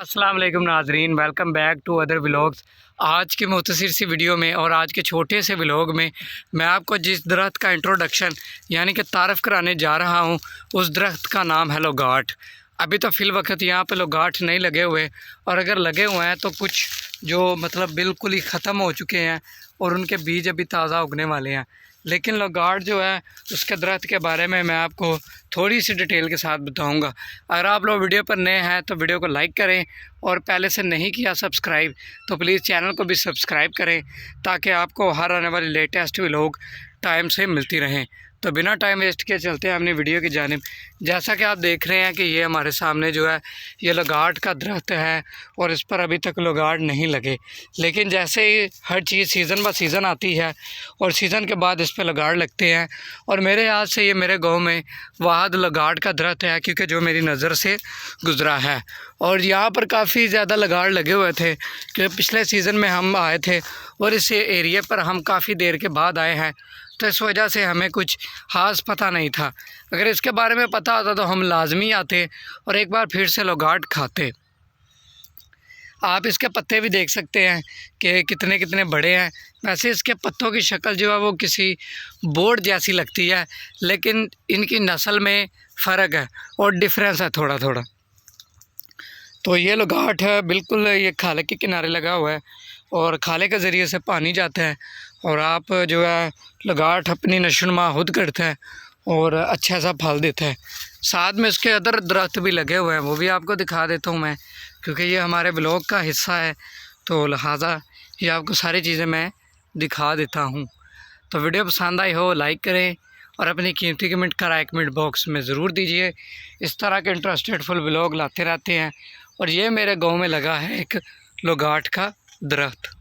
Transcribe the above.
अस्सलाम वालेकुम नाजरीन, welcome back to other vlogs. आज के मुख्तसर सी वीडियो में और आज के छोटे से व्लॉग में मैं आपको जिस दरख्त का इंट्रोडक्शन यानी कि तारफ़ कराने जा रहा हूँ उस दरख्त का नाम है लोगाठ। अभी तो फ़िल वक्त यहाँ पे लोगाठ नहीं लगे हुए, और अगर लगे हुए हैं तो कुछ जो मतलब बिल्कुल ही ख़त्म हो चुके हैं और उनके बीज अभी ताज़ा उगने वाले हैं। लेकिन लोगाठ जो है उसके दरख्त के बारे में मैं आपको थोड़ी सी डिटेल के साथ बताऊंगा। अगर आप लोग वीडियो पर नए हैं तो वीडियो को लाइक करें, और पहले से नहीं किया सब्सक्राइब तो प्लीज़ चैनल को भी सब्सक्राइब करें ताकि आपको हर आने वाली लेटेस्ट व्लॉग टाइम से मिलती रहें। तो बिना टाइम वेस्ट किए चलते हैं अपनी वीडियो की जानिब। जैसा कि आप देख रहे हैं कि ये हमारे सामने जो है ये लोगाठ का दरख्त है, और इस पर अभी तक लोगाठ नहीं लगे। लेकिन जैसे ही हर चीज़ सीज़न ब सीज़न आती है और सीज़न के बाद इस पर लोगाठ लगते हैं, और मेरे याद से ये मेरे गांव में वाहद लोगाठ का दरख्त है, क्योंकि जो मेरी नज़र से गुज़रा है। और यहाँ पर काफ़ी ज़्यादा लोगाठ लगे हुए थे कि पिछले सीज़न में हम आए थे और इस एरिए पर हम काफ़ी देर के बाद आए हैं, तो इस वजह से हमें कुछ ख़ास पता नहीं था। अगर इसके बारे में पता होता तो हम लाजमी आते और एक बार फिर से लोगाठ खाते। आप इसके पत्ते भी देख सकते हैं कि कितने कितने बड़े हैं। वैसे इसके पत्तों की शक्ल जो है वो किसी बोर्ड जैसी लगती है, लेकिन इनकी नस्ल में फ़र्क है और डिफरेंस है थोड़ा थोड़ा। तो ये लोगाठ है बिल्कुल ये खाले के किनारे लगा हुआ है, और खाले के ज़रिए से पानी जाता है, और आप जो है लोगाठ अपनी नशोनुमा खुद करता है और अच्छा सा फल देता है। साथ में इसके अदर दरख्त भी लगे हुए हैं, वो भी आपको दिखा देता हूँ मैं, क्योंकि ये हमारे ब्लॉग का हिस्सा है, तो लिहाजा ये आपको सारी चीज़ें मैं दिखा देता हूँ। तो वीडियो पसंद आई हो लाइक करें और अपनी कीमती कमेंट का राय कमेंट बॉक्स में ज़रूर दीजिए। इस तरह के इंटरेस्टेड फुल ब्लॉग लाते रहते हैं, और ये मेरे गाँव में लगा है एक लोगाठ का दरख्त।